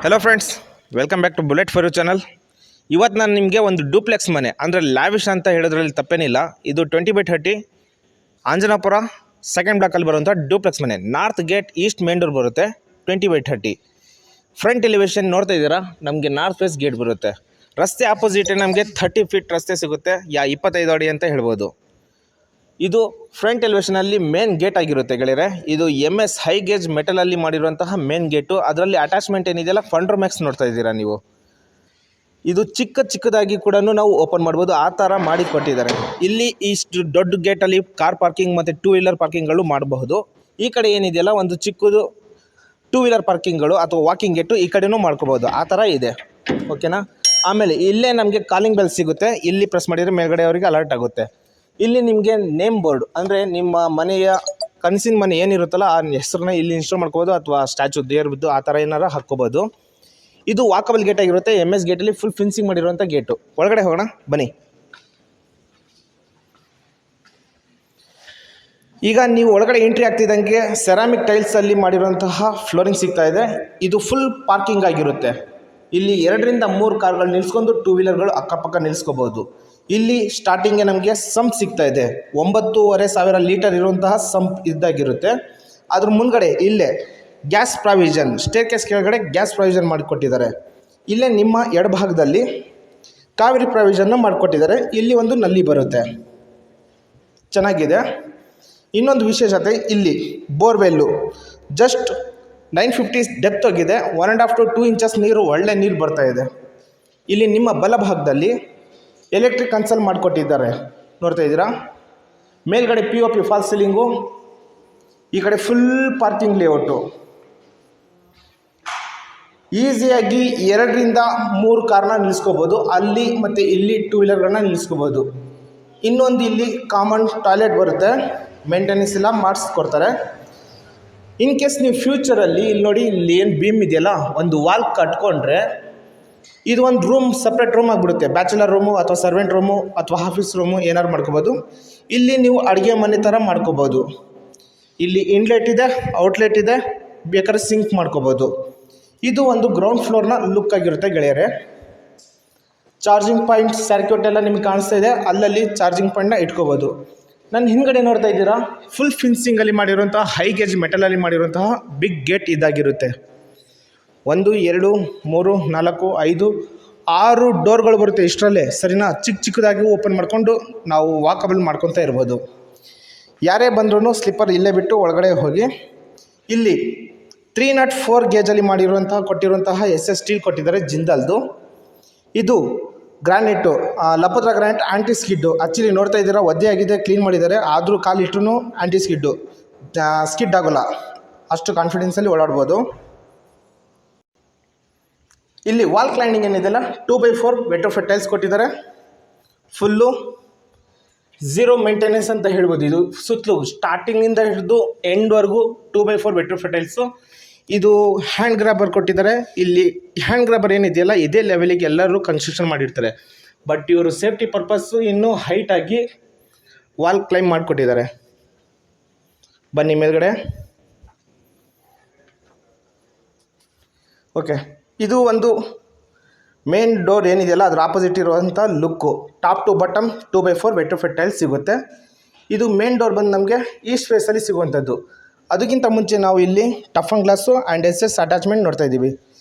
Hello friends, welcome back to bullet for you channel. ಇವತ್ತು ನಾನು ನಿಮಗೆ ಒಂದು ಡೂಪ್ಲೆಕ್ಸ್ ಮನೆ ಅಂದರೆ ಲ್ಯಾವಿಶ್ ಅಂತ ಹೇಳೋದ್ರಲ್ಲಿ ತಪ್ಪೇನಿಲ್ಲ. ಇದು 20/30 ಆಂಜನಾಪುರ ಸೆಕೆಂಡ್ ಬ್ಲಾಕಲ್ಲಿ ಬರುವಂಥ ಡೂಪ್ಲೆಕ್ಸ್ ಮನೆ. North gate East main door ಬರುತ್ತೆ. 20/30 ಫ್ರಂಟ್ ಎಲಿವೇಶನ್ ನೋಡ್ತಾ ಇದ್ದೀರಾ, ನಮಗೆ ನಾರ್ತ್ ವೆಸ್ಟ್ ಗೇಟ್ ಬರುತ್ತೆ. ರಸ್ತೆ ಆಪೋಸಿಟ್ ನಮಗೆ 30 ಫೀಟ್ ರಸ್ತೆ ಸಿಗುತ್ತೆ, 25 ಅಡಿ ಅಂತ ಹೇಳ್ಬೋದು. ಇದು ಫ್ರಂಟ್ ಎಲಿವೇಷನಲ್ಲಿ ಮೇನ್ ಗೇಟ್ ಆಗಿರುತ್ತೆ ಗೆಳೆಯರೆ. ಇದು MS ಹೈ ಗೇಜ್ ಮೆಟಲಲ್ಲಿ ಮಾಡಿರುವಂತಹ ಮೇನ್ ಗೇಟು. ಅದರಲ್ಲಿ ಅಟ್ಯಾಚ್ಮೆಂಟ್ ಏನಿದೆಯಲ್ಲ ಫಂಡರ್ ಮ್ಯಾಕ್ಸ್ ನೋಡ್ತಾ ಇದ್ದೀರಾ ನೀವು. ಇದು ಚಿಕ್ಕದಾಗಿ ಕೂಡ ನಾವು ಓಪನ್ ಮಾಡ್ಬೋದು, ಆ ಥರ ಮಾಡಿ ಕೊಟ್ಟಿದ್ದಾರೆ. ಇಲ್ಲಿ ಇಷ್ಟು ದೊಡ್ಡ ಗೇಟಲ್ಲಿ ಕಾರ್ ಪಾರ್ಕಿಂಗ್ ಮತ್ತು 2 ವೀಲರ್ ಪಾರ್ಕಿಂಗ್ಗಳು ಮಾಡಬಹುದು. ಈ ಕಡೆ ಏನಿದೆಯಲ್ಲ ಒಂದು ಚಿಕ್ಕದು 2 ವೀಲರ್ ಪಾರ್ಕಿಂಗ್ಗಳು ಅಥವಾ ವಾಕಿಂಗ್ ಗೇಟು ಈ ಕಡೆನೂ ಮಾಡ್ಕೋಬೋದು, ಆ ಥರ ಇದೆ. ಓಕೆನಾ. ಆಮೇಲೆ ಇಲ್ಲೇ ನಮಗೆ ಕಾಲಿಂಗ್ ಬೆಲ್ ಸಿಗುತ್ತೆ. ಇಲ್ಲಿ ಪ್ರೆಸ್ ಮಾಡಿದರೆ ಮೇಲ್ಗಡೆ ಅವರಿಗೆ ಅಲರ್ಟ್ ಆಗುತ್ತೆ. ಇಲ್ಲಿ ನಿಮಗೆ ನೇಮ್ ಬೋರ್ಡ್ ಅಂದರೆ ನಿಮ್ಮ ಮನೆಯ ಕನಸಿನ ಮನೆ ಏನಿರುತ್ತಲ್ಲ ಆ ಹೆಸರನ್ನ ಇಲ್ಲಿ ಇನ್ಸ್ಟಾಲ್ ಮಾಡ್ಕೋಬೋದು, ಅಥವಾ ಸ್ಟ್ಯಾಚು ದೇವ್ರದ್ದು ಆ ಥರ ಏನಾರು ಹಾಕ್ಕೋಬೋದು. ಇದು ವಾಕಬಲ್ ಗೇಟ್ ಆಗಿರುತ್ತೆ. MS ಗೇಟಲ್ಲಿ ಫುಲ್ ಫಿನ್ಸಿಂಗ್ ಮಾಡಿರುವಂಥ ಗೇಟು. ಒಳಗಡೆ ಹೋಗೋಣ ಬನ್ನಿ. ಈಗ ನೀವು ಒಳಗಡೆ ಎಂಟ್ರಿ ಆಗ್ತಿದ್ದಂಗೆ ಸೆರಾಮಿಕ್ ಟೈಲ್ಸಲ್ಲಿ ಮಾಡಿರುವಂತಹ ಫ್ಲೋರಿಂಗ್ ಸಿಗ್ತಾ ಇದೆ. ಇದು ಫುಲ್ ಪಾರ್ಕಿಂಗ್ ಆಗಿರುತ್ತೆ. ಇಲ್ಲಿ 2 ರಿಂದ 3 ಕಾರ್ಗಳು ನಿಲ್ಸ್ಕೊಂಡು 2 ವೀಲರ್ಗಳು ಅಕ್ಕಪಕ್ಕ ನಿಲ್ಸ್ಕೋಬೋದು. ಇಲ್ಲಿ ಸ್ಟಾರ್ಟಿಂಗ್ಗೆ ನಮಗೆ ಸಂಪ್ ಸಿಗ್ತಾ ಇದೆ. 9,500 ಲೀಟರ್ ಇರುವಂತಹ ಸಂಪ್ ಇದ್ದಾಗಿರುತ್ತೆ. ಅದ್ರ ಮುಂದ್ಗಡೆ ಇಲ್ಲೇ ಗ್ಯಾಸ್ ಪ್ರಾವಿಷನ್, ಸ್ಟೇರ್ಕೇಸ್ ಕೆಳಗಡೆ ಗ್ಯಾಸ್ ಪ್ರಾವಿಷನ್ ಮಾಡಿಕೊಟ್ಟಿದ್ದಾರೆ. ಇಲ್ಲೇ ನಿಮ್ಮ ಎಡಭಾಗದಲ್ಲಿ ಕಾವೇರಿ ಪ್ರಾವಿಷನ್ನ ಮಾಡಿಕೊಟ್ಟಿದ್ದಾರೆ. ಇಲ್ಲಿ ಒಂದು ನಲ್ಲಿ ಬರುತ್ತೆ, ಚೆನ್ನಾಗಿದೆ. ಇನ್ನೊಂದು ವಿಶೇಷತೆ, ಇಲ್ಲಿ ಬೋರ್ವೆಲ್ಲು ಜಸ್ಟ್ 950 ಡೆಪ್ತ್ ಆಗಿದೆ. 1.5 to 2 ಇಂಚಸ್ ನೀರು, ಒಳ್ಳೆ ನೀರು ಬರ್ತಾ ಇದೆ. ಇಲ್ಲಿ ನಿಮ್ಮ ಬಲಭಾಗದಲ್ಲಿ ಎಲೆಕ್ಟ್ರಿಕ್ ಕನ್ಸಲ್ ಮಾಡಿಕೊಟ್ಟಿದ್ದಾರೆ, ನೋಡ್ತಾ ಇದ್ದೀರಾ. ಮೇಲ್ಗಡೆ POP ಫಾಲ್ ಸೀಲಿಂಗು, ಈ ಕಡೆ ಫುಲ್ ಪಾರ್ಕಿಂಗ್ ಲೇಔಟು. ಈಸಿಯಾಗಿ 2 ರಿಂದ 3 ಕಾರ್ನ ನಿಲ್ಲಿಸ್ಕೋಬೋದು. ಅಲ್ಲಿ ಮತ್ತು ಇಲ್ಲಿ 2 ವೀಲರ್ಗಳನ್ನ ನಿಲ್ಲಿಸ್ಕೋಬೋದು. ಇನ್ನೊಂದು ಇಲ್ಲಿ ಕಾಮನ್ ಟಾಯ್ಲೆಟ್ ಬರುತ್ತೆ, ಮೇಂಟೆನೆನ್ಸ್ ಎಲ್ಲ ಮಾಡಿಸ್ಕೊಡ್ತಾರೆ. ಇನ್ ಕೇಸ್ ನೀವು ಫ್ಯೂಚರಲ್ಲಿ ಇಲ್ಲಿ ನೋಡಿ, ಇಲ್ಲಿ ಏನು ಬೀಮ್ ಇದೆಯಲ್ಲ, ಒಂದು ವಾಲ್ ಕಟ್ಕೊಂಡ್ರೆ ಇದು ಒಂದು ರೂಮ್, ಸಪ್ರೇಟ್ ರೂಮ್ ಆಗಿಬಿಡುತ್ತೆ. ಬ್ಯಾಚುಲರ್ ರೂಮು ಅಥವಾ ಸರ್ವೆಂಟ್ ರೂಮು ಅಥವಾ ಆಫೀಸ್ ರೂಮು ಏನಾದ್ರು ಮಾಡ್ಕೋಬೋದು. ಇಲ್ಲಿ ನೀವು ಅಡುಗೆ ಮನೆ ಥರ ಮಾಡ್ಕೋಬೋದು. ಇಲ್ಲಿ ಇನ್ಲೆಟ್ ಇದೆ, ಔಟ್ಲೆಟ್ ಇದೆ, ಬೇಕಾದ್ರೆ ಸಿಂಕ್ ಮಾಡ್ಕೋಬೋದು. ಇದು ಒಂದು ಗ್ರೌಂಡ್ ಫ್ಲೋರ್ನ ಲುಕ್ ಆಗಿರುತ್ತೆ ಗೆಳೆಯರೆ. ಚಾರ್ಜಿಂಗ್ ಪಾಯಿಂಟ್ ಸರ್ಕ್ಯೂಟ್ ಎಲ್ಲ ನಿಮ್ಗೆ ಕಾಣಿಸ್ತಾ ಇದೆ, ಅಲ್ಲಲ್ಲಿ ಚಾರ್ಜಿಂಗ್ ಪಾಯಿಂಟ್ನ ಇಟ್ಕೋಬೋದು. ನನ್ನ ಹಿಂದ್ಗಡೆ ನೋಡ್ತಾ ಇದ್ದೀರಾ, ಫುಲ್ ಫಿನ್ಸಿಂಗಲ್ಲಿ ಮಾಡಿರುವಂತಹ ಹೈ ಗೇಜ್ ಮೆಟಲಲ್ಲಿ ಮಾಡಿರುವಂತಹ ಬಿಗ್ ಗೇಟ್ ಇದಾಗಿರುತ್ತೆ. 1 2 3 4 5 6 ಡೋರ್ಗಳು ಬರುತ್ತೆ ಇಷ್ಟರಲ್ಲೇ, ಸರಿನಾ. ಚಿಕ್ಕದಾಗಿ ಓಪನ್ ಮಾಡಿಕೊಂಡು ನಾವು ವಾಕಬಲ್ ಮಾಡ್ಕೊತಾ ಇರ್ಬೋದು. ಯಾರೇ ಬಂದ್ರೂ ಸ್ಲಿಪ್ಪರ್ ಇಲ್ಲೇ ಬಿಟ್ಟು ಒಳಗಡೆ ಹೋಗಿ. ಇಲ್ಲಿ 304 ಗೇಜಲ್ಲಿ ಮಾಡಿರುವಂತಹ ಕೊಟ್ಟಿರುವಂತಹ SS ಸ್ಟೀಲ್ ಕೊಟ್ಟಿದ್ದಾರೆ, ಜಿಂದಾಲ್ದು. ಇದು granite, ಲಪತ್ರ granite aunty skid. Actually ನೋಡ್ತಾ ಇದ್ದೀರಾ, ಒದ್ದೆ ಆಗಿದೆ, ಕ್ಲೀನ್ ಮಾಡಿದ್ದಾರೆ. ಆದರೂ ಕಾಲಿಟ್ರೂ ಆಂಟಿ ಸ್ಕಿಡ್ಡು, ಸ್ಕಿಡ್ ಆಗೋಲ್ಲ, ಅಷ್ಟು ಕಾನ್ಫಿಡೆನ್ಸಲ್ಲಿ ಓಡಾಡ್ಬೋದು. ಇಲ್ಲಿ ವಾಲ್ ಕ್ಲೈಂಡಿಂಗ್ ಏನಿದೆಯಲ್ಲ 2x4 ವೆಟ್ರೋಫಿಟ್ ಟೈಲ್ಸ್ ಕೊಟ್ಟಿದ್ದಾರೆ. ಫುಲ್ಲು 0 ಮೇಂಟೆನೆನ್ಸ್ ಅಂತ ಹೇಳ್ಬೋದು. ಇದು ಸುತ್ತಲೂ ಸ್ಟಾರ್ಟಿಂಗಿಂದ ಹಿಡಿದು ಎಂಡ್ವರೆಗೂ 2x4 ವೆಟ್ರೋಫಿಟ್ ಟೈಲ್ಸು. ಇದು ಹ್ಯಾಂಡ್ ಗ್ರಾಬರ್ ಕೊಟ್ಟಿದ್ದಾರೆ. ಇಲ್ಲಿ ಹ್ಯಾಂಡ್ ಗ್ರಾಬರ್ ಏನಿದೆಯಲ್ಲ ಇದೇ ಲೆವೆಲಿಗೆ ಎಲ್ಲರೂ ಕನ್ಸ್ಟ್ರಕ್ಷನ್ ಮಾಡಿರ್ತಾರೆ. ಬಟ್ ಇವರು ಸೇಫ್ಟಿ ಪರ್ಪಸ್ಸು ಇನ್ನೂ ಹೈಟಾಗಿ ವಾಲ್ ಕ್ಲೈಂಬ್ ಮಾಡಿಕೊಟ್ಟಿದ್ದಾರೆ. ಬನ್ನಿ ಮೇಲ್ಗಡೆ. ಓಕೆ, ಇದು ಒಂದು ಮೇನ್ ಡೋರ್ ಏನಿದೆಯಲ್ಲ ಅದ್ರ ಆಪೋಸಿಟ್ ಇರುವಂಥ look. Top to bottom 2x4 vitrified tiles ಸಿಗುತ್ತೆ. ಇದು ಮೇನ್ ಡೋರ್ ಬಂದು ನಮಗೆ ಈಸ್ಟ್ ಫೇಸಲ್ಲಿ ಸಿಗುವಂಥದ್ದು. ಅದಕ್ಕಿಂತ ಮುಂಚೆ ನಾವು ಇಲ್ಲಿ toughen glass and SS attachment ನೋಡ್ತಾ ಇದ್ದೀವಿ.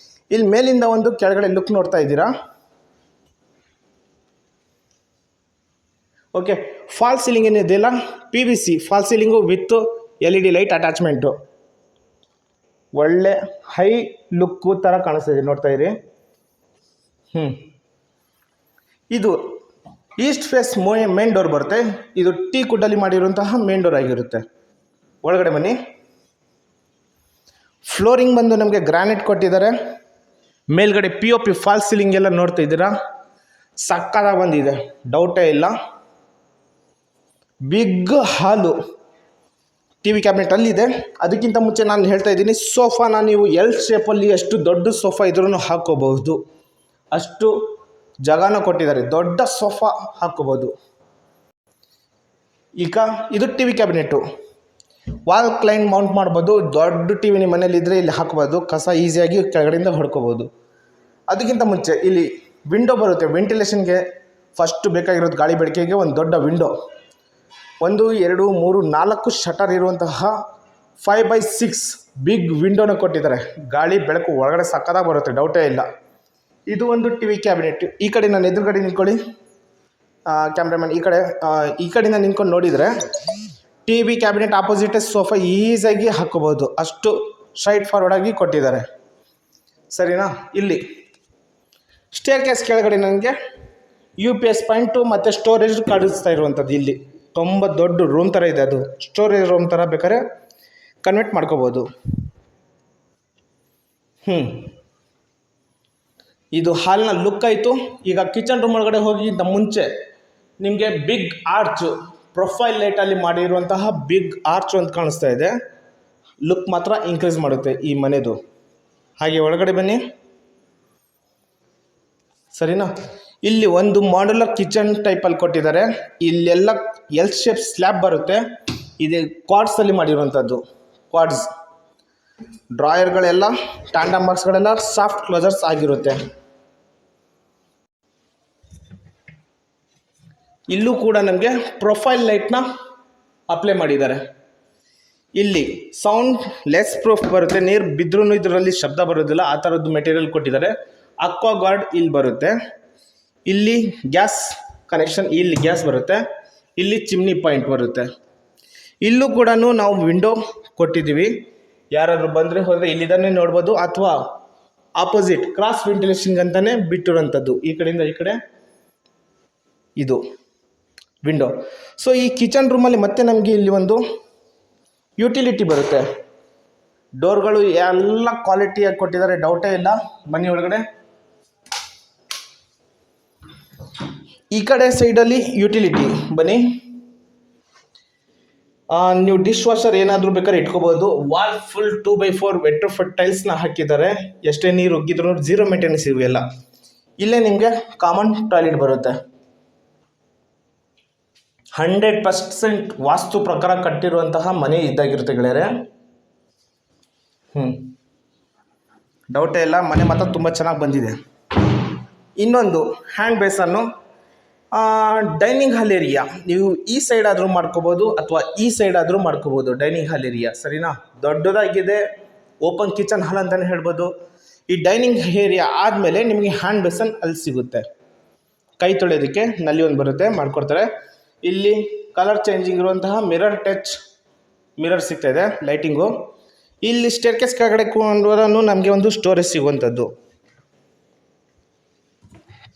ಇಲ್ಲಿ ಮೇಲಿಂದ ಒಂದು ಕೆಳಗಡೆ ಲುಕ್ ನೋಡ್ತಾ ಇದ್ದೀರಾ. ಓಕೆ, ಫಾಲ್ ಸೀಲಿಂಗ್ ಏನಿದೆಯಲ್ಲ PVC fall ceiling with LED light attachment. ಒಳ್ಳೆ ಹೈ ಲುಕ್ಕು ಥರ ಕಾಣಿಸ್ತಾ ಇದೆ, ನೋಡ್ತಾ ಇರಿ. ಇದು ಈಸ್ಟ್ ಫೇಸ್ ಮೇನ್ ಡೋರ್ ಬರುತ್ತೆ. ಇದು ಟೀ ಕುಡ್ಡಲ್ಲಿ ಮಾಡಿರುವಂತಹ ಮೇನ್ ಡೋರ್ ಆಗಿರುತ್ತೆ. ಒಳಗಡೆ ಬನ್ನಿ. ಫ್ಲೋರಿಂಗ್ ಬಂದು ನಮಗೆ ಗ್ರಾನೈಟ್ ಕೊಟ್ಟಿದ್ದಾರೆ. ಮೇಲ್ಗಡೆ POP ಫಾಲ್ ಸೀಲಿಂಗ್ ಎಲ್ಲ ನೋಡ್ತಾ ಇದ್ದೀರಾ, ಸಕ್ಕತ್ತಾಗಿ ಬಂದಿದೆ, ಡೌಟೇ ಇಲ್ಲ. ಬಿಗ್ ಹಾಲು, TV ಕ್ಯಾಬಿನೆಟ್ ಅಲ್ಲಿದೆ. ಅದಕ್ಕಿಂತ ಮುಂಚೆ ನಾನು ಹೇಳ್ತಾ ಇದ್ದೀನಿ, ಸೋಫಾನ ನೀವು L ಶೇಪಲ್ಲಿ ಎಷ್ಟು ದೊಡ್ಡ ಸೋಫಾ ಇದ್ರೂ ಹಾಕ್ಕೋಬಹುದು, ಅಷ್ಟು ಜಾಗನ ಕೊಟ್ಟಿದ್ದಾರೆ. ದೊಡ್ಡ ಸೋಫಾ ಹಾಕ್ಕೋಬೋದು. ಈಗ ಇದು TV cabinet. Wall client Mount ಮಾಡ್ಬೋದು. ದೊಡ್ಡ ಟಿ ವಿ ನಿಮ್ಮ ಮನೇಲಿ ಇದ್ದರೆ ಇಲ್ಲಿ ಹಾಕ್ಬೋದು, ಕಸ ಈಸಿಯಾಗಿ ಕೆಳಗಡೆಯಿಂದ ಹೊಡ್ಕೋಬೋದು. ಅದಕ್ಕಿಂತ ಮುಂಚೆ ಇಲ್ಲಿ ವಿಂಡೋ ಬರುತ್ತೆ. ವೆಂಟಿಲೇಷನ್ಗೆ ಫಸ್ಟ್ ಬೇಕಾಗಿರೋದು ಗಾಳಿ ಬೆಳಕಿಗೆ ಒಂದು ದೊಡ್ಡ ವಿಂಡೋ, 1 2 3 4 ಶಟರ್ ಇರುವಂತಹ 5x6 ಬಿಗ್ ವಿಂಡೋನ ಕೊಟ್ಟಿದ್ದಾರೆ. ಗಾಳಿ ಬೆಳಕು ಒಳಗಡೆ ಸಕ್ಕತ್ತಾಗಿ ಬರುತ್ತೆ, ಡೌಟೇ ಇಲ್ಲ. ಇದು ಒಂದು ಟಿ ವಿ ಕ್ಯಾಬಿನೆಟ್. ಈ ಕಡೆ ನಾನು ಎದುರುಗಡೆ ನಿಂತ್ಕೊಳ್ಳಿ, ಕ್ಯಾಮ್ರಾಮನ್ ಈ ಕಡೆಯಿಂದ ನಿಂತ್ಕೊಂಡು ನೋಡಿದರೆ ಟಿ ವಿ ಕ್ಯಾಬಿನೆಟ್ ಆಪೋಸಿಟೇ ಸೋಫಾ ಈಸಿಯಾಗಿ ಹಾಕ್ಕೋಬೋದು, ಅಷ್ಟು ಸ್ಟ್ರೈಟ್ ಫಾರ್ವರ್ಡಾಗಿ ಕೊಟ್ಟಿದ್ದಾರೆ. ಸರಿನಾ? ಇಲ್ಲಿ ಸ್ಟೇರ್ ಕೇಸ್ ಕೆಳಗಡೆ ನನಗೆ UPS ಪಾಯಿಂಟು ಮತ್ತು ಸ್ಟೋರೇಜ್ ಕಾಣಿಸ್ತಾ ಇರುವಂಥದ್ದು. ಇಲ್ಲಿ ತುಂಬ ದೊಡ್ಡ ರೂಮ್ ಥರ ಇದೆ, ಅದು ಸ್ಟೋರೇಜ್ ರೂಮ್ ಥರ ಬೇಕಾದ್ರೆ ಕನ್ವರ್ಟ್ ಮಾಡ್ಕೋಬೋದು. ಇದು ಹಾಲ್ನ ಲುಕ್ ಆಯಿತು. ಈಗ ಕಿಚನ್ ರೂಮ್ ಒಳಗಡೆ ಹೋಗಿದ್ದ ಮುಂಚೆ ನಿಮಗೆ ಬಿಗ್ ಆರ್ಚ್, ಪ್ರೊಫೈಲ್ ಲೈಟಲ್ಲಿ ಮಾಡಿರುವಂತಹ ಬಿಗ್ ಆರ್ಚ್ ಅಂತ ಕಾಣಿಸ್ತಾ ಇದೆ. ಲುಕ್ ಮಾತ್ರ ಇನ್ಕ್ರೀಸ್ ಮಾಡುತ್ತೆ ಈ ಮನೆದು. ಹಾಗೆ ಒಳಗಡೆ ಬನ್ನಿ, ಸರಿನಾ? ಇಲ್ಲಿ ಒಂದು ಮಾಡ್ಯುಲರ್ ಕಿಚನ್ ಟೈಪಲ್ಲಿ ಕೊಟ್ಟಿದ್ದಾರೆ. ಇಲ್ಲೆಲ್ಲ ಎಲ್ ಶೇಪ್ ಸ್ಲ್ಯಾಬ್ ಬರುತ್ತೆ. ಇದು ಕ್ವಾಡ್ಸಲ್ಲಿ ಮಾಡಿರುವಂಥದ್ದು. ಕ್ವಾಡ್ಸ್ ಡ್ರಾಯರ್ಗಳೆಲ್ಲ, ಟ್ಯಾಂಡಮ್ ಬಾಕ್ಸ್ಗಳೆಲ್ಲ ಸಾಫ್ಟ್ ಕ್ಲೋಸರ್ಸ್ ಆಗಿರುತ್ತೆ. ಇಲ್ಲೂ ಕೂಡ ನಮಗೆ ಪ್ರೊಫೈಲ್ ಲೈಟ್ನ ಅಪ್ಲೈ ಮಾಡಿದ್ದಾರೆ. ಇಲ್ಲಿ ಸೌಂಡ್ ಲೆಸ್ ಪ್ರೂಫ್ ಬರುತ್ತೆ, ನೀರು ಬಿದ್ದರೂ ಇದರಲ್ಲಿ ಶಬ್ದ ಬರೋದಿಲ್ಲ, ಆ ಥರದ್ದು ಮೆಟೀರಿಯಲ್ ಕೊಟ್ಟಿದ್ದಾರೆ. ಅಕ್ವಾ ಗಾರ್ಡ್ ಇಲ್ಲಿ ಬರುತ್ತೆ. ಇಲ್ಲಿ ಗ್ಯಾಸ್ ಕನೆಕ್ಷನ್, ಇಲ್ಲಿ ಗ್ಯಾಸ್ ಬರುತ್ತೆ. ಇಲ್ಲಿ ಚಿಮ್ನಿ ಪಾಯಿಂಟ್ ಬರುತ್ತೆ. ಇಲ್ಲೂ ಕೂಡ ನಾವು ವಿಂಡೋ ಕೊಟ್ಟಿದ್ದೀವಿ. ಯಾರಾದರೂ ಬಂದರೆ ಹೋದರೆ ಇಲ್ಲಿದ್ದಾನೆ ನೋಡ್ಬೋದು, ಅಥವಾ ಆಪೋಸಿಟ್ ಕ್ರಾಸ್ ವೆಂಟಿಲೇಷನ್ಗೆ ಅಂತಲೇ ಬಿಟ್ಟಿರೋಂಥದ್ದು. ಈ ಕಡೆಯಿಂದ ಈ ಕಡೆ ಇದು ವಿಂಡೋ. ಸೊ ಈ ಕಿಚನ್ ರೂಮಲ್ಲಿ ಮತ್ತೆ ನಮಗೆ ಇಲ್ಲಿ ಒಂದು ಯುಟಿಲಿಟಿ ಬರುತ್ತೆ. ಡೋರ್ಗಳು ಎಲ್ಲ ಕ್ವಾಲಿಟಿಯಾಗಿ ಕೊಟ್ಟಿದ್ದಾರೆ, ಡೌಟೇ ಇಲ್ಲ. ಬನ್ನಿ ಒಳಗಡೆ. ಈ ಕಡೆ ಸೈಡಲ್ಲಿ ಯುಟಿಲಿಟಿ ಬನ್ನಿ. ನೀವು ಡಿಶ್ ವಾಷರ್ ಏನಾದರೂ ಬೇಕಾದ್ರೆ ಇಟ್ಕೋಬೋದು. ವಾಲ್ ಫುಲ್ 2x4 ವೆಟ್ರೋಫಿಟ್ ಟೈಲ್ಸ್ನ ಹಾಕಿದ್ದಾರೆ. ಎಷ್ಟೇ ನೀರು ಉಗ್ಗಿದ್ರು 0 ಮೇಂಟೆನೆನ್ಸ್ ಇವೆಲ್ಲ. ಇಲ್ಲೇ ನಿಮಗೆ ಕಾಮನ್ ಟಾಯ್ಲೆಟ್ ಬರುತ್ತೆ. 100% ವಾಸ್ತು ಪ್ರಕಾರ ಕಟ್ಟಿರುವಂತಹ ಮನೆ ಇದ್ದಾಗಿರುತ್ತೆ ಗೆಳೆಯರೆ. ಡೌಟೇ ಇಲ್ಲ, ಮನೆ ಮಾತ್ರ ತುಂಬ ಚೆನ್ನಾಗಿ ಬಂದಿದೆ. ಇನ್ನೊಂದು ಹ್ಯಾಂಡ್ ಬೇಸನ್ನು ಡೈನಿಂಗ್ ಹಾಲ್ ಏರಿಯಾ. ನೀವು ಈ ಸೈಡ್ ಆದರೂ ಮಾಡ್ಕೋಬೋದು ಅಥವಾ ಈ ಸೈಡ್ ಆದರೂ ಮಾಡ್ಕೋಬೋದು. ಡೈನಿಂಗ್ ಹಾಲ್ ಏರಿಯಾ ಸರಿನಾ, ದೊಡ್ಡದಾಗಿದೆ. ಓಪನ್ ಕಿಚನ್ ಹಾಲ್ ಅಂತಲೇ ಹೇಳ್ಬೋದು. ಈ ಡೈನಿಂಗ್ ಏರಿಯಾ ಆದಮೇಲೆ ನಿಮಗೆ ಹ್ಯಾಂಡ್ ಬೇಸನ್ ಅಲ್ಲಿ ಸಿಗುತ್ತೆ. ಕೈ ತೊಳೆಯೋದಕ್ಕೆ ನಲ್ಲಿ ಒಂದು ಬರುತ್ತೆ, ಮಾಡಿಕೊಡ್ತಾರೆ. ಇಲ್ಲಿ ಕಲರ್ ಚೇಂಜಿಂಗ್ ಇರುವಂತಹ ಮಿರರ್ ಟಚ್ ಮಿರರ್ ಸಿಗ್ತಾಯಿದೆ, ಲೈಟಿಂಗು. ಇಲ್ಲಿ ಸ್ಟೇರ್ಕೇಸ್ ಕೆಳಗಡೆ ಕೊಂಡ್ರೂ ನಮಗೆ ಒಂದು ಸ್ಟೋರೇಜ್ ಸಿಗುವಂಥದ್ದು.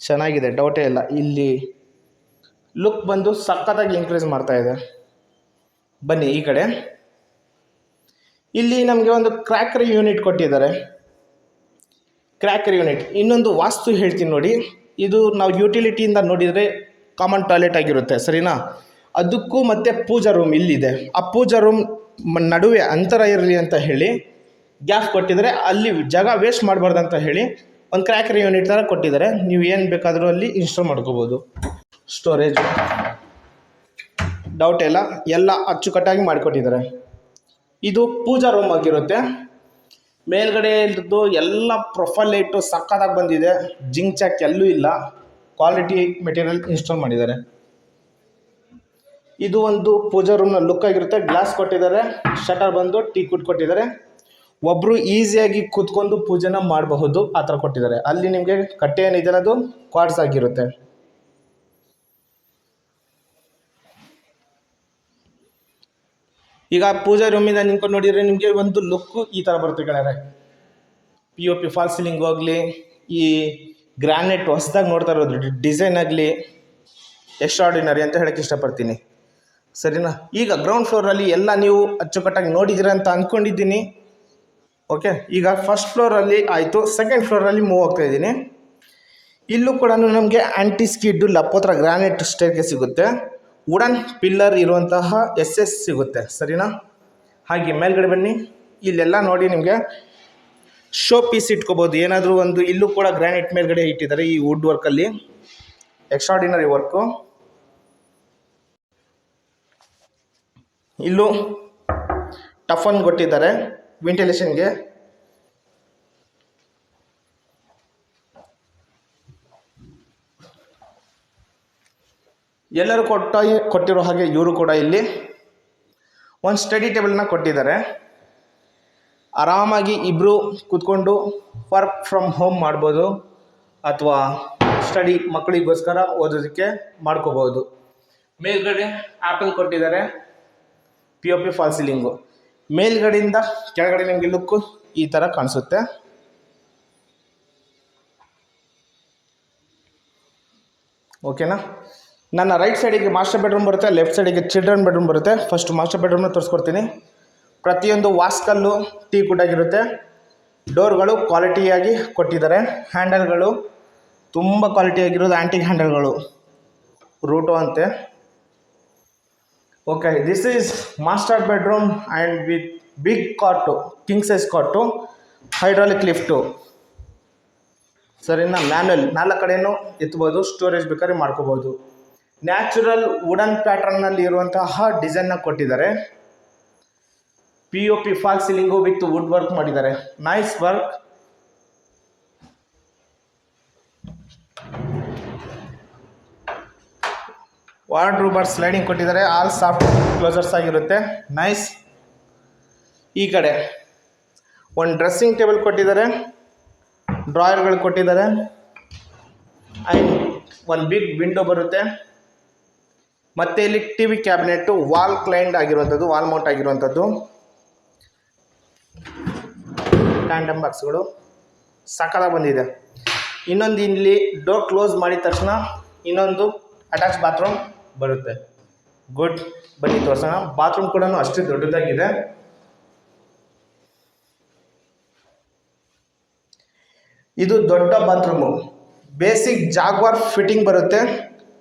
ಚೆನ್ನಾಗಿದೆ, ಡೌಟೇ ಇಲ್ಲ. ಇಲ್ಲಿ ಲುಕ್ ಬಂದು ಸಖತ್ತಾಗಿ ಇನ್ಕ್ರೀಸ್ ಮಾಡ್ತಾ ಇದೆ. ಬನ್ನಿ ಈ ಕಡೆ. ಇಲ್ಲಿ ನಮಗೆ ಒಂದು ಕ್ರ್ಯಾಕರಿ ಯೂನಿಟ್ ಕೊಟ್ಟಿದ್ದಾರೆ. ಕ್ರ್ಯಾಕರಿ ಯೂನಿಟ್ ಇನ್ನೊಂದು ವಾಸ್ತು ಹೇಳ್ತೀನಿ ನೋಡಿ. ಇದು ನಾವು ಯುಟಿಲಿಟಿಯಿಂದ ನೋಡಿದರೆ ಕಾಮನ್ ಟಾಯ್ಲೆಟ್ ಆಗಿರುತ್ತೆ ಸರಿನಾ. ಅದಕ್ಕೂ ಮತ್ತು ಪೂಜಾ ರೂಮ್ ಇಲ್ಲಿದೆ. ಆ ಪೂಜಾ ರೂಮ್ ನಡುವೆ ಅಂತರ ಇರಲಿ ಅಂತ ಹೇಳಿ ಗ್ಯಾಪ್ ಕೊಟ್ಟಿದ್ದಾರೆ. ಅಲ್ಲಿ ಜಾಗ ವೇಸ್ಟ್ ಮಾಡಬಾರ್ದು ಅಂತ ಹೇಳಿ ಒಂದು ಕ್ರ್ಯಾಕರಿ ಯೂನಿಟ್ ಥರ ಕೊಟ್ಟಿದ್ದಾರೆ. ನೀವು ಏನು ಬೇಕಾದರೂ ಅಲ್ಲಿ ಇನ್ಸ್ಟಾಲ್ ಮಾಡ್ಕೋಬೋದು. ಸ್ಟೋರೇಜ್ ಡೌಟ್ ಇಲ್ಲ, ಎಲ್ಲ ಅಚ್ಚುಕಟ್ಟಾಗಿ ಮಾಡಿಕೊಟ್ಟಿದ್ದಾರೆ. ಇದು ಪೂಜಾ ರೂಮ್ ಆಗಿರುತ್ತೆ. ಮೇಲ್ಗಡೆ ಇದ್ದು ಎಲ್ಲ ಪ್ರೊಫೈಲ್ ಲೈಟು ಸಕ್ಕತ್ತಾಗಿ ಬಂದಿದೆ. ಜಿಂಕ್ ಚಾಕ್ ಎಲ್ಲೂ ಇಲ್ಲ, ಕ್ವಾಲಿಟಿ ಮೆಟೀರಿಯಲ್ ಇನ್ಸ್ಟಾಲ್ ಮಾಡಿದ್ದಾರೆ. ಇದು ಒಂದು ಪೂಜಾ ರೂಮ್ನ ಲುಕ್ ಆಗಿರುತ್ತೆ. ಗ್ಲಾಸ್ ಕೊಟ್ಟಿದ್ದಾರೆ, ಶಟರ್ ಬಂದು ಟೀ ಕುಡ್ ಕೊಟ್ಟಿದ್ದಾರೆ. ಒಬ್ಬರು ಈಸಿಯಾಗಿ ಕೂತ್ಕೊಂಡು ಪೂಜೆನ ಮಾಡಬಹುದು, ಆ ಥರ ಕೊಟ್ಟಿದ್ದಾರೆ. ಅಲ್ಲಿ ನಿಮಗೆ ಕಟ್ಟೆ ಏನಿದೆ ಅದು ಕ್ವಾರ್ಟ್ಸ್ ಆಗಿರುತ್ತೆ. ಈಗ ಪೂಜಾ ರೂಮಿಂದ ನಿಂತ್ಕೊಂಡು ನೋಡಿದರೆ ನಿಮಗೆ ಒಂದು ಲುಕ್ಕು ಈ ಥರ ಬರುತ್ತೆ ಗೆಳೆಯರೆ. POP ಫಾಲ್ ಸೀಲಿಂಗ್ ಹೋಗಲಿ, ಈ ಗ್ರಾನೈಟ್ ಹೊಸದಾಗಿ ನೋಡ್ತಾ ಇರೋದು ಡಿಸೈನ್ ಆಗಲಿ ಎಕ್ಸ್ಟ್ರಾರ್ಡಿನರಿ ಅಂತ ಹೇಳೋಕ್ಕೆ ಇಷ್ಟಪಡ್ತೀನಿ ಸರಿನಾ. ಈಗ ಗ್ರೌಂಡ್ ಫ್ಲೋರಲ್ಲಿ ಎಲ್ಲ ನೀವು ಅಚ್ಚುಕಟ್ಟಾಗಿ ನೋಡಿದ್ದೀರ ಅಂತ ಅಂದ್ಕೊಂಡಿದ್ದೀನಿ. ಓಕೆ, ಈಗ ಫಸ್ಟ್ ಫ್ಲೋರಲ್ಲಿ ಆಯಿತು. ಸೆಕೆಂಡ್ ಫ್ಲೋರಲ್ಲಿ ಮೂವ್ ಆಗ್ತಾ ಇದ್ದೀನಿ. ಇಲ್ಲೂ ಕೂಡ ನಮಗೆ ಆ್ಯಂಟಿ ಸ್ಕಿಡ್ ಲಪ್ಪೋತ್ರ ಗ್ರಾನೈಟ್ ಸ್ಟೇರ್ಗೆ ಸಿಗುತ್ತೆ. ವುಡನ್ ಪಿಲ್ಲರ್ ಇರುವಂತಹ SS ಸಿಗುತ್ತೆ ಸರಿನಾ. ಹಾಗೆ ಮೇಲ್ಗಡೆ ಬನ್ನಿ. ಇಲ್ಲೆಲ್ಲ ನೋಡಿ ನಿಮಗೆ ಶೋ ಪೀಸ್ ಇಟ್ಕೋಬೋದು ಏನಾದರೂ ಒಂದು. ಇಲ್ಲೂ ಕೂಡ ಗ್ರಾನೈಟ್ ಮೇಲ್ಗಡೆ ಇಟ್ಟಿದ್ದಾರೆ. ಈ ವುಡ್ ವರ್ಕಲ್ಲಿ ಎಕ್ಸ್ಟ್ರಾರ್ಡಿನರಿ ವರ್ಕು. ಇಲ್ಲೂ ಟಫನ್ ಕೊಟ್ಟಿದ್ದಾರೆ ವೆಂಟಿಲೇಷನ್ಗೆ. ಎಲ್ಲರೂ ಕೊಟ್ಟಿರೋ ಹಾಗೆ ಇವರು ಕೂಡ ಇಲ್ಲಿ ಒಂದು ಸ್ಟಡಿ ಟೇಬಲ್ನ ಕೊಟ್ಟಿದ್ದಾರೆ. ಆರಾಮಾಗಿ ಇಬ್ಬರು ಕೂತ್ಕೊಂಡು ವರ್ಕ್ ಫ್ರಮ್ ಹೋಮ್ ಮಾಡ್ಬೋದು ಅಥವಾ ಸ್ಟಡಿ ಮಕ್ಕಳಿಗೋಸ್ಕರ ಓದೋದಕ್ಕೆ ಮಾಡ್ಕೋಬೋದು. ಮೇಲ್ಗಡೆ ಆ್ಯಪಲ್ ಕೊಟ್ಟಿದ್ದಾರೆ, POP ಫಾಲ್ ಸೀಲಿಂಗು. ಮೇಲ್ಗಡೆಯಿಂದ ಕೆಳಗಡೆ ನಿಮಗೆ ಲುಕ್ಕು ಈ ಥರ ಕಾಣಿಸುತ್ತೆ. ಓಕೆನಾ. ನನ್ನ ರೈಟ್ ಸೈಡಿಗೆ ಮಾಸ್ಟರ್ ಬೆಡ್ರೂಮ್ ಬರುತ್ತೆ, ಲೆಫ್ಟ್ ಸೈಡಿಗೆ ಚಿಲ್ಡ್ರನ್ ಬೆಡ್ರೂಮ್ ಬರುತ್ತೆ. ಫಸ್ಟ್ ಮಾಸ್ಟರ್ ಬೆಡ್ರೂಮ್ನ ತೋರಿಸ್ಕೊಡ್ತೀನಿ. ಪ್ರತಿಯೊಂದು ವಾಸ್ಕಲ್ಲು ಟೀ ಕುಡ್ಡಾಗಿರುತ್ತೆ. ಡೋರ್ಗಳು ಕ್ವಾಲಿಟಿಯಾಗಿ ಕೊಟ್ಟಿದ್ದಾರೆ. ಹ್ಯಾಂಡಲ್ಗಳು ತುಂಬ ಕ್ವಾಲಿಟಿಯಾಗಿರೋದು ಆ್ಯಂಟಿಕ್ ಹ್ಯಾಂಡಲ್ಗಳು, ರೂಟೋ ಅಂತೆ. Okay, this is master bedroom and with big cot, king size cot, hydraulic lift. ಸರಿನಾ. ಮ್ಯಾನ್ಯಲ್ 4 ಕಡೆಯೂ ಎತ್ಬೋದು, ಸ್ಟೋರೇಜ್ ಬೇಕಾದ್ರೆ ಮಾಡ್ಕೋಬೋದು. ನ್ಯಾಚುರಲ್ ವುಡನ್ ಪ್ಯಾಟ್ರನ್ನಲ್ಲಿ ಇರುವಂತಹ ಡಿಸೈನ್ನ ಕೊಟ್ಟಿದ್ದಾರೆ. POP fall ceiling with wood work ಮಾಡಿದ್ದಾರೆ. Nice work. ವಾರ್ಡ್ರೋಬರ್ ಸ್ಲೈಡಿಂಗ್ ಕೊಟ್ಟಿದ್ದಾರೆ. ಆಲ್ ಸಾಫ್ಟ್ ಕ್ಲೋಸರ್ಸ್ ಆಗಿರುತ್ತೆ. ನೈಸ್. ಈ ಕಡೆ ಒಂದು ಡ್ರೆಸ್ಸಿಂಗ್ ಟೇಬಲ್ ಕೊಟ್ಟಿದ್ದಾರೆ, ಡ್ರಾಯರ್ಗಳು ಕೊಟ್ಟಿದ್ದಾರೆ, ಆ್ಯಂಡ್ ಒಂದು ಬಿಗ್ ವಿಂಡೋ ಬರುತ್ತೆ. ಮತ್ತು ಇಲ್ಲಿ TV ಕ್ಯಾಬಿನೆಟ್ಟು ವಾಲ್ ಕ್ಲೈಂಡ್ ಆಗಿರುವಂಥದ್ದು, ವಾಲ್ ಮೌಂಟ್ ಆಗಿರುವಂಥದ್ದು. ಟ್ಯಾಂಡಮ್ ಬಾಕ್ಸ್ಗಳು ಸಕ್ಕತ್ತಾಗಿ ಬಂದಿದೆ. ಇನ್ನೊಂದು ಇಲ್ಲಿ ಡೋರ್ ಕ್ಲೋಸ್ ಮಾಡಿದ ತಕ್ಷಣ ಇನ್ನೊಂದು ಅಟ್ಯಾಚ್ ಬಾತ್ರೂಮ್ ಬರುತ್ತೆ. ಗುಡ್. ಬನ್ನಿ ತೋರಿಸೋಣ. ಬಾತ್ರೂಮ್ ಕೂಡ ಅಷ್ಟೇ ದೊಡ್ಡದಾಗಿದೆ. ಇದು ದೊಡ್ಡ ಬಾತ್ರೂಮು. ಬೇಸಿಕ್ ಜಾಗ್ವಾರ್ ಫಿಟ್ಟಿಂಗ್ ಬರುತ್ತೆ.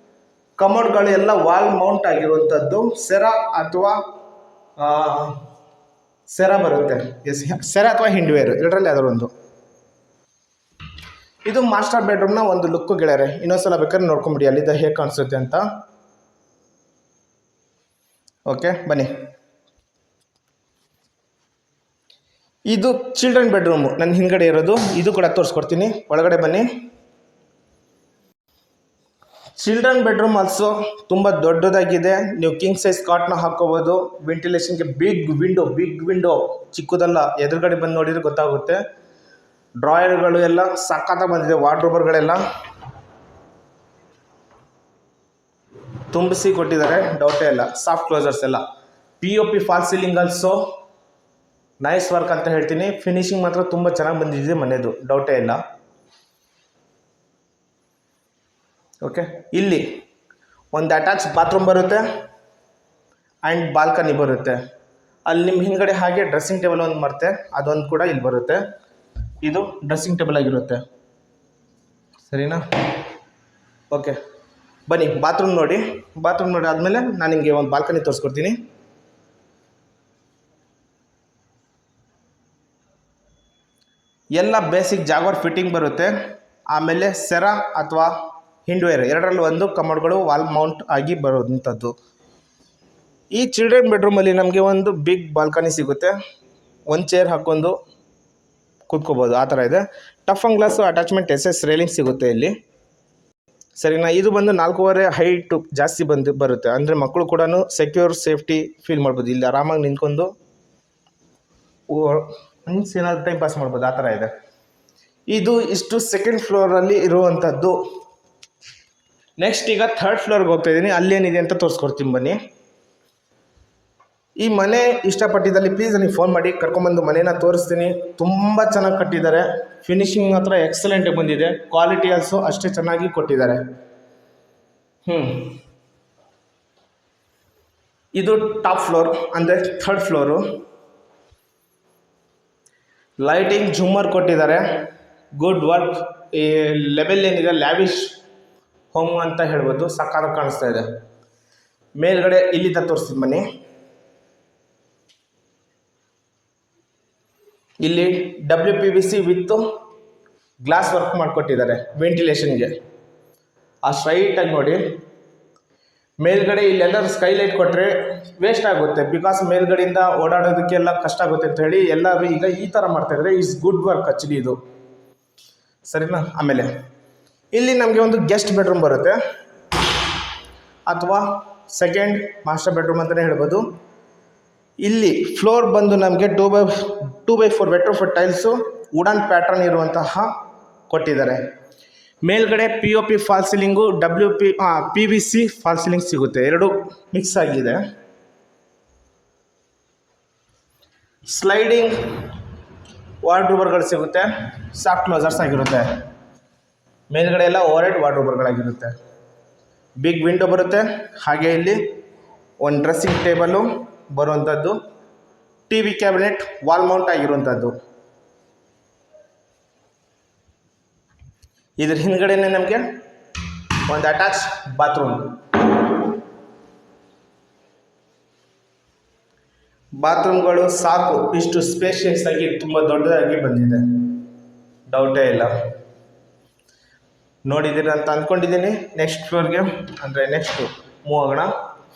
ಕಮೋಡ್ಗಳು ಎಲ್ಲ ವಾಲ್ ಮೌಂಟ್ ಆಗಿರುವಂಥದ್ದು. ಸೆರ ಬರುತ್ತೆ. ಸೆರ ಅಥವಾ ಹಿಂಡ್ವೇರ್, ಎರಡರಲ್ಲಿ ಯಾವ್ದಾದ್ರು ಒಂದು. ಇದು ಮಾಸ್ಟರ್ ಬೆಡ್ರೂಮ್ನ ಒಂದು ಲುಕ್ಕು ಗೆಳೆಯರೆ. ಇನ್ನೊಂದ್ಸಲ ಬೇಕಾದ್ರೆ ನೋಡ್ಕೊಂಬಿಡಿ ಅಲ್ಲಿದ್ದ ಹೇಗೆ ಕಾಣಿಸುತ್ತೆ ಅಂತ. ಓಕೆ, ಬನ್ನಿ. ಇದು ಚಿಲ್ಡ್ರನ್ ಬೆಡ್ರೂಮು, ನನ್ನ ಹಿಂದ್ಗಡೆ ಇರೋದು. ಇದು ಕೂಡ ತೋರಿಸ್ಕೊಡ್ತೀನಿ. ಒಳಗಡೆ ಬನ್ನಿ. ಚಿಲ್ಡ್ರನ್ ಬೆಡ್ರೂಮ್ ಆಲ್ಸೋ ತುಂಬ ದೊಡ್ಡದಾಗಿದೆ. ನೀವು ಕಿಂಗ್ ಸೈಜ್ ಕಾಟ್ನ ಹಾಕ್ಕೋಬೋದು. ವೆಂಟಿಲೇಷನ್ಗೆ ಬಿಗ್ ವಿಂಡೋ, ಚಿಕ್ಕದಲ್ಲ, ಎದುರುಗಡೆ ಬಂದು ನೋಡಿದರೆ ಗೊತ್ತಾಗುತ್ತೆ. ಡ್ರಾಯರ್ಗಳು ಎಲ್ಲ ಸಕ್ಕತ್ತಾಗಿ ಬಂದಿದೆ. ವಾರ್ಡ್ರೋಬರ್ಗಳೆಲ್ಲ ತುಂಬಿಸಿ ಕೊಟ್ಟಿದ್ದಾರೆ, ಡೌಟೇ ಇಲ್ಲ. ಸಾಫ್ಟ್ ಕ್ಲೋಸರ್ಸ್ ಎಲ್ಲ. POP fall ceiling also nice work ಅಂತ ಹೇಳ್ತೀನಿ. ಫಿನಿಶಿಂಗ್ ಮಾತ್ರ ತುಂಬ ಚೆನ್ನಾಗಿ ಬಂದಿದೆ ಮನೆಯದು, ಡೌಟೇ ಇಲ್ಲ. ಓಕೆ, ಇಲ್ಲಿ ಒಂದು ಅಟ್ಯಾಚ್ ಬಾತ್ರೂಮ್ ಬರುತ್ತೆ ಆ್ಯಂಡ್ ಬಾಲ್ಕನಿ ಬರುತ್ತೆ. ಅಲ್ಲಿ ನಿಮ್ಮ ಹಿಂದ್ಗಡೆ ಹಾಗೆ ಡ್ರೆಸ್ಸಿಂಗ್ ಟೇಬಲ್ ಒಂದು ಮರ್ತೆ, ಅದೊಂದು ಕೂಡ ಇಲ್ಲಿ ಬರುತ್ತೆ. ಇದು ಡ್ರೆಸ್ಸಿಂಗ್ ಟೇಬಲ್ ಆಗಿರುತ್ತೆ. ಸರಿನಾ. ಓಕೆ, ಬನ್ನಿ ಬಾತ್ರೂಮ್ ನೋಡಿ. ಬಾತ್ರೂಮ್ ನೋಡಿ ಆದಮೇಲೆ ನಾನು ನಿಮಗೆ ಒಂದು ಬಾಲ್ಕನಿ ತೋರಿಸ್ಕೊಡ್ತೀನಿ. ಎಲ್ಲ ಬೇಸಿಕ್ ಜಾಗ್ವಾರ್ ಫಿಟ್ಟಿಂಗ್ ಬರುತ್ತೆ. ಆಮೇಲೆ ಸೆರ ಅಥವಾ ಹಿಂಡ್ವೇರ್ ಎರಡರಲ್ಲಿ ಒಂದು ಕಮೋಡ್ಗಳು ವಾಲ್ ಮೌಂಟ್ ಆಗಿ ಬರೋದಂಥದ್ದು. ಈ ಚಿಲ್ಡ್ರನ್ ಬೆಡ್ರೂಮಲ್ಲಿ ನಮಗೆ ಒಂದು ಬಿಗ್ ಬಾಲ್ಕನಿ ಸಿಗುತ್ತೆ. ಒಂದು ಚೇರ್ ಹಾಕ್ಕೊಂಡು ಕೂತ್ಕೋಬೋದು, ಆ ಥರ ಇದೆ. Tough and glass attachment SS reeling ಸಿಗುತ್ತೆ ಇಲ್ಲಿ. ಸರಿನಾ. ಇದು ಬಂದು 4.5 ಹೈಟು ಜಾಸ್ತಿ ಬರುತ್ತೆ. ಅಂದರೆ ಮಕ್ಕಳು ಕೂಡ ಸೆಕ್ಯೂರ್ ಸೇಫ್ಟಿ ಫೀಲ್ ಮಾಡ್ಬೋದು. ಇಲ್ಲಿ ಆರಾಮಾಗಿ ನಿಂತ್ಕೊಂಡು ಏನಾದರೂ ಟೈಮ್ ಪಾಸ್ ಮಾಡ್ಬೋದು, ಆ ಥರ ಇದೆ. ಇದು ಇಷ್ಟು ಸೆಕೆಂಡ್ ಫ್ಲೋರಲ್ಲಿ ಇರುವಂಥದ್ದು. ನೆಕ್ಸ್ಟ್ ಈಗ 3rd ಫ್ಲೋರ್ಗೆ ಹೋಗ್ತಾ ಇದ್ದೀನಿ. ಅಲ್ಲೇನಿದೆ ಅಂತ ತೋರಿಸ್ಕೊಡ್ತೀನಿ ಬನ್ನಿ. ಈ ಮನೆ ಇಷ್ಟಪಟ್ಟಿದ್ದಲ್ಲಿ ಪ್ಲೀಸ್ ನನಗೆ ಫೋನ್ ಮಾಡಿ, ಕರ್ಕೊಂಬಂದು ಮನೇನ ತೋರಿಸ್ತೀನಿ. ತುಂಬ ಚೆನ್ನಾಗಿ ಕಟ್ಟಿದ್ದಾರೆ. ಫಿನಿಶಿಂಗ್ ಮಾತ್ರ ಎಕ್ಸಲೆಂಟಾಗಿ ಬಂದಿದೆ. ಕ್ವಾಲಿಟಿ ಆಲ್ಸೋ ಅಷ್ಟೇ ಚೆನ್ನಾಗಿ ಕೊಟ್ಟಿದ್ದಾರೆ. ಇದು ಟಾಪ್ ಫ್ಲೋರ್, ಅಂದರೆ 3rd ಫ್ಲೋರು. ಲೈಟಿಂಗ್ ಝೂಮರ್ ಕೊಟ್ಟಿದ್ದಾರೆ. Good work. ಈ ಲೆವೆಲ್ ಏನಿದೆ ಲ್ಯಾವಿಶ್ ಹೋಮ್ ಅಂತ ಹೇಳ್ಬೋದು. ಸಕ್ಕತ್ತಾಗಿ ಕಾಣಿಸ್ತಾ ಇದೆ. ಮೇಲ್ಗಡೆ ಇಲ್ಲಿಂದ ತೋರಿಸ್ತೀನಿ ಬನ್ನಿ. ಇಲ್ಲಿ WPVC ವಿತ್ ಗ್ಲಾಸ್ ವರ್ಕ್ ಮಾಡಿಕೊಟ್ಟಿದ್ದಾರೆ ವೆಂಟಿಲೇಷನ್ಗೆ. ಆ ಸ್ಟ್ರೈಟಾಗಿ ನೋಡಿ. ಮೇಲ್ಗಡೆ ಇಲ್ಲೆಲ್ಲರೂ ಸ್ಕೈಲೈಟ್ ಕೊಟ್ಟರೆ ವೇಸ್ಟ್ ಆಗುತ್ತೆ, ಬಿಕಾಸ್ ಮೇಲ್ಗಡೆಯಿಂದ ಓಡಾಡೋದಕ್ಕೆಲ್ಲ ಕಷ್ಟ ಆಗುತ್ತೆ ಅಂತ ಹೇಳಿ ಎಲ್ಲರೂ ಈಗ ಈ ಥರ ಮಾಡ್ತಾಯಿದ್ದಾರೆ. ಇಟ್ಸ್ ಗುಡ್ ವರ್ಕ್ ಆ್ಯಕ್ಚುಲಿ ಇದು, ಸರಿನಾ. ಆಮೇಲೆ ಇಲ್ಲಿ ನಮಗೆ ಒಂದು ಗೆಸ್ಟ್ ಬೆಡ್ರೂಮ್ ಬರುತ್ತೆ, ಅಥವಾ ಸೆಕೆಂಡ್ ಮಾಸ್ಟರ್ ಬೆಡ್ರೂಮ್ ಅಂತಲೇ ಹೇಳ್ಬೋದು. ಇಲ್ಲಿ ಫ್ಲೋರ್ ಬಂದು ನಮಗೆ 2x4 ವೆಟ್ರೋಫಿಟ್ ಟೈಲ್ಸು ವುಡನ್ ಪ್ಯಾಟರ್ನ್ ಇರುವಂತಹ ಕೊಟ್ಟಿದ್ದಾರೆ. ಮೇಲ್ಗಡೆ POP fall ceiling PVC fall ceiling ಸಿಗುತ್ತೆ, ಎರಡು ಮಿಕ್ಸ್ ಆಗಿದೆ. ಸ್ಲೈಡಿಂಗ್ ವಾರ್ಡ್ರೋಬರ್ಗಳು ಸಿಗುತ್ತೆ, ಸಾಫ್ಟ್ ಕ್ಲೋಸರ್ಸ್ ಆಗಿರುತ್ತೆ. ಮೇಲ್ಗಡೆ ಎಲ್ಲ ಓವರ್ ಹೆಡ್ ವಾರ್ಡ್ರೋಬರ್ಗಳಾಗಿರುತ್ತೆ. ಬಿಗ್ ವಿಂಡೋ ಬರುತ್ತೆ. ಹಾಗೆ ಇಲ್ಲಿ ಒಂದು ಡ್ರೆಸ್ಸಿಂಗ್ ಟೇಬಲು ಬರುವಂಥದ್ದು, TV ಕ್ಯಾಬಿನೆಟ್ ವಾಲ್ ಮೌಂಟ್ ಆಗಿರುವಂಥದ್ದು. ಇದ್ರ ಹಿಂದ್ಗಡೆನೇ ನಮಗೆ ಒಂದು ಅಟ್ಯಾಚ್ ಬಾತ್ರೂಮ್ಗಳು ಸಾಕು, ಇಷ್ಟು ಸ್ಪೇಷಿಯಸ್ ಆಗಿ ತುಂಬ ದೊಡ್ಡದಾಗಿ ಬಂದಿದೆ, ಡೌಟೇ ಇಲ್ಲ. ನೋಡಿದ್ದೀರ ಅಂತ ಅಂದ್ಕೊಂಡಿದ್ದೀನಿ. ನೆಕ್ಸ್ಟ್ ಫ್ಲೋರ್ಗೆ ಅಂದರೆ ನೆಕ್ಸ್ಟು ಮೂವ್ ಆಗೋಣ,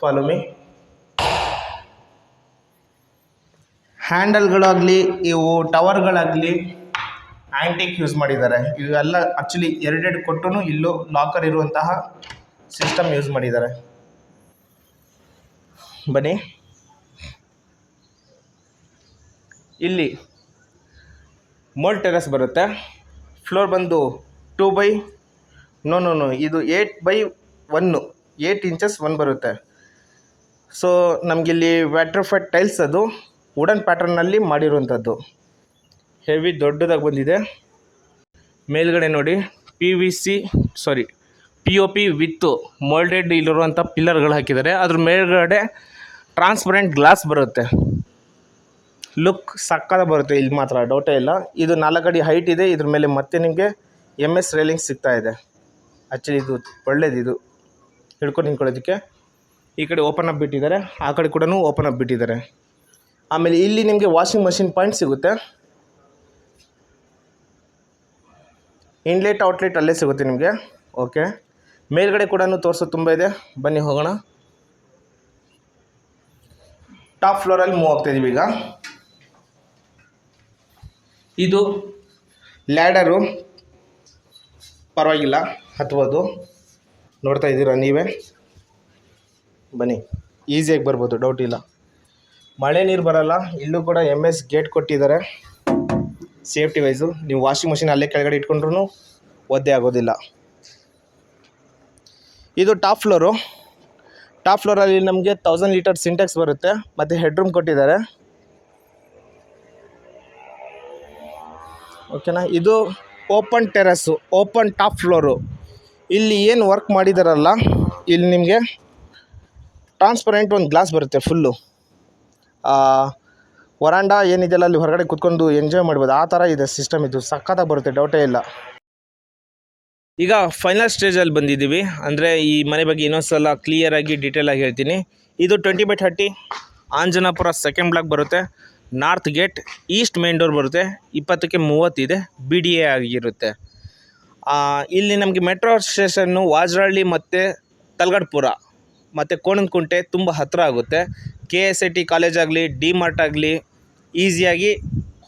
ಫಾಲೋ ಮೀ. ಹ್ಯಾಂಡಲ್ಗಳಾಗಲಿ ಇವು ಟವರ್ಗಳಾಗಲಿ ಆ್ಯಂಟಿಕ್ ಯೂಸ್ ಮಾಡಿದ್ದಾರೆ. ಇವೆಲ್ಲ ಆ್ಯಕ್ಚುಲಿ ಎರಡೆರಡು ಕೊಟ್ಟು ಇಲ್ಲೂ ಲಾಕರ್ ಇರುವಂತಹ ಸಿಸ್ಟಮ್ ಯೂಸ್ ಮಾಡಿದ್ದಾರೆ. ಬನ್ನಿ, ಇಲ್ಲಿ ಮೋಲ್ಡ್ ಟೆರೆಸ್ ಬರುತ್ತೆ. ಫ್ಲೋರ್ ಬಂದು 2 ಇದು 8x1 8 ಇಂಚಸ್ 1 ಬರುತ್ತೆ. ಸೊ ನಮಗಿಲ್ಲಿ ವ್ಯಾಟ್ರೋಫೈಟ್ ಟೈಲ್ಸ್ ಅದು ವುಡನ್ ಪ್ಯಾಟರ್ನಲ್ಲಿ ಮಾಡಿರುವಂಥದ್ದು, ಹೆವಿ ದೊಡ್ಡದಾಗಿ ಬಂದಿದೆ. ಮೇಲ್ಗಡೆ ನೋಡಿ POP ವಿತ್ ಮೋಲ್ಡೆಡ್ ಇಲ್ಲಿರುವಂಥ ಪಿಲ್ಲರ್ಗಳು ಹಾಕಿದ್ದಾರೆ. ಅದ್ರ ಮೇಲ್ಗಡೆ ಟ್ರಾನ್ಸ್ಪರೆಂಟ್ ಗ್ಲಾಸ್ ಬರುತ್ತೆ, ಲುಕ್ ಸಕ್ಕದ ಬರುತ್ತೆ. ಇಲ್ಲಿ ಮಾತ್ರ ಡೌಟೇ ಇಲ್ಲ. ಇದು 4 ಅಡಿ ಹೈಟ್ ಇದೆ. ಇದ್ರ ಮೇಲೆ ಮತ್ತೆ ನಿಮಗೆ MS ರೈಲಿಂಗ್ ಸಿಗ್ತಾ ಇದೆ. ಆ್ಯಕ್ಚುಲಿ ಇದು ಒಳ್ಳೇದು, ಇದು ಹಿಡ್ಕೊಂಡು ನಿಂತ್ಕೊಳ್ಳೋದಕ್ಕೆ. ಈ ಕಡೆ ಓಪನ್ ಅಪ್ ಬಿಟ್ಟಿದ್ದಾರೆ, ಆ ಕಡೆ ಕೂಡ ಓಪನ್ ಅಪ್ ಬಿಟ್ಟಿದ್ದಾರೆ. ಆಮೇಲೆ ಇಲ್ಲಿ ನಿಮಗೆ ವಾಷಿಂಗ್ ಮಷಿನ್ ಪಾಯಿಂಟ್ ಸಿಗುತ್ತೆ. ಇನ್ಲೆಟ್ ಔಟ್ಲೆಟ್ ಅಲ್ಲೇ ಸಿಗುತ್ತೆ ನಿಮಗೆ. ಓಕೆ, ಮೇಲ್ಗಡೆ ಕೂಡ ತೋರಿಸೋದು ತುಂಬ ಇದೆ. ಬನ್ನಿ ಹೋಗೋಣ. ಟಾಪ್ ಫ್ಲೋರಲ್ಲಿ ಮೂವ್ ಆಗ್ತಾಯಿದ್ದೀವಿ ಈಗ. ಇದು ಲ್ಯಾಡರು, ಪರವಾಗಿಲ್ಲ ಹತ್ಬೋದು, ನೋಡ್ತಾ ಇದ್ದೀರಾ ನೀವೇ. ಬನ್ನಿ, ಈಸಿಯಾಗಿ ಬರ್ಬೋದು, ಡೌಟ್ ಇಲ್ಲ. ಮಳೆ ನೀರು ಬರಲ್ಲ. ಇಲ್ಲೂ ಕೂಡ MS ಗೇಟ್ ಕೊಟ್ಟಿದ್ದಾರೆ ಸೇಫ್ಟಿ ವೈಸು. ನೀವು ವಾಷಿಂಗ್ ಮಷಿನ್ ಅಲ್ಲೇ ಕೆಳಗಡೆ ಇಟ್ಕೊಂಡ್ರೂ ಒದ್ದೆ ಆಗೋದಿಲ್ಲ. ಇದು ಟಾಪ್ ಫ್ಲೋರು. ಟಾಪ್ ಫ್ಲೋರಲ್ಲಿ ನಮಗೆ 1000 ಲೀಟರ್ ಸಿಂಟೆಕ್ಸ್ ಬರುತ್ತೆ, ಮತ್ತು ಹೆಡ್ರೂಮ್ ಕೊಟ್ಟಿದ್ದಾರೆ. ಓಕೆನಾ. ಇದು open terrace, open top floor. ಇಲ್ಲಿ ಏನು ವರ್ಕ್ ಮಾಡಿದಾರಲ್ಲ, ಇಲ್ಲಿ ನಿಮಗೆ ಟ್ರಾನ್ಸ್ಪರೆಂಟ್ ಒಂದು ಗ್ಲಾಸ್ ಬರುತ್ತೆ ಫುಲ್ಲು. ವರಾಂಡ ಏನಿದೆಯಲ್ಲ, ಅಲ್ಲಿ ಹೊರಗಡೆ ಕೂತ್ಕೊಂಡು ಎಂಜಾಯ್ ಮಾಡ್ಬೋದು, ಆ ಥರ ಇದೆ ಸಿಸ್ಟಮ್. ಇದು ಸಖತ್ತಾಗಿ ಬರುತ್ತೆ, ಡೌಟೇ ಇಲ್ಲ. ಈಗ ಫೈನಲ್ ಸ್ಟೇಜಲ್ಲಿ ಬಂದಿದ್ದೀವಿ. ಅಂದರೆ ಈ ಮನೆ ಬಗ್ಗೆ ಇನ್ನೊಂದ್ಸಲ ಕ್ಲಿಯರಾಗಿ ಡೀಟೇಲಾಗಿ ಹೇಳ್ತೀನಿ. ಇದು 20x30 ಆಂಜನಾಪುರ ಸೆಕೆಂಡ್ ಬ್ಲಾಕ್ ಬರುತ್ತೆ. North gate, East main door ಬರುತ್ತೆ. 20ಕ್ಕೆ 30 ಇದೆ, BDA ಆಗಿರುತ್ತೆ. ಇಲ್ಲಿ ನಮಗೆ ಮೆಟ್ರೋ ಸ್ಟೇಷನ್ನು ವಾಜರಳ್ಳಿ ಮತ್ತು ತಲಗಡ್ಪುರ ಮತ್ತು ಕೋಣನಕುಂಟೆ ತುಂಬ ಹತ್ತಿರ ಆಗುತ್ತೆ. KSIT ಕಾಲೇಜ್ ಆಗಲಿ, DMart ಆಗಲಿ ಈಸಿಯಾಗಿ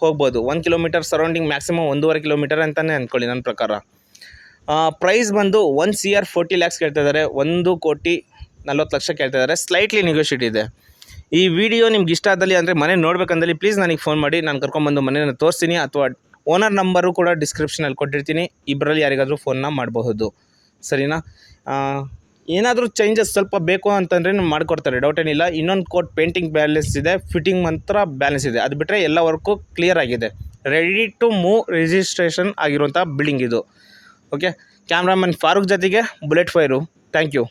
ಹೋಗ್ಬೋದು. 1 ಕಿಲೋಮೀಟರ್ ಸರೌಂಡಿಂಗ್, ಮ್ಯಾಕ್ಸಿಮಮ್ 1.5 ಕಿಲೋಮೀಟರ್ ಅಂತಲೇ ಅಂದ್ಕೊಳ್ಳಿ ನನ್ನ ಪ್ರಕಾರ. ಪ್ರೈಸ್ ಬಂದು 1 CR 40 lakhs ಕೇಳ್ತಾ ಇದ್ದಾರೆ, 1,40,00,000 ಕೇಳ್ತಾ ಇದ್ದಾರೆ. ಸ್ಲೈಟ್ಲಿ ನೆಗೋಷಿಯೇಟ್ ಇದೆ. ಈ ವಿಡಿಯೋ ನಿಮ್ಗೆ ಇಷ್ಟ ಆದಲ್ಲಿ ಅಂದರೆ ಮನೆ ನೋಡ್ಬೇಕಂದಲ್ಲಿ ಪ್ಲೀಸ್ ನನಗೆ ಫೋನ್ ಮಾಡಿ, ನಾನು ಕರ್ಕೊಂಬಂದು ಮನೆಯನ್ನು ತೋರಿಸ್ತೀನಿ. ಅಥವಾ ಓನರ್ ನಂಬರು ಕೂಡ ಡಿಸ್ಕ್ರಿಪ್ಷನಲ್ಲಿ ಕೊಟ್ಟಿರ್ತೀನಿ, ಇಬ್ಬರಲ್ಲಿ ಯಾರಿಗಾದರೂ ಫೋನ್ನ ಮಾಡಬಹುದು, ಸರಿನಾ. ಏನಾದರೂ ಚೇಂಜಸ್ ಸ್ವಲ್ಪ ಬೇಕು ಅಂತಂದರೆ ಮಾಡಿಕೊಡ್ತಾರೆ, ಡೌಟ್ ಏನಿಲ್ಲ. ಇನ್ನೊಂದು ಕೋಟ್ ಪೇಂಟಿಂಗ್ ಬ್ಯಾಲೆನ್ಸ್ ಇದೆ, ಫಿಟ್ಟಿಂಗ್ ಮಾತ್ರ ಬ್ಯಾಲೆನ್ಸ್ ಇದೆ. ಅದು ಬಿಟ್ಟರೆ ಎಲ್ಲ ವರ್ಕು ಕ್ಲಿಯರ್ ಆಗಿದೆ. ರೆಡಿ ಟು ಮೂವ್ ರಿಜಿಸ್ಟ್ರೇಷನ್ ಆಗಿರುವಂಥ ಬಿಲ್ಡಿಂಗ್ ಇದು. ಓಕೆ, ಕ್ಯಾಮ್ರಾಮನ್ ಫಾರೂಕ್ ಜೊತೆಗೆ ಬುಲೆಟ್ ಫೈರು. Thank you.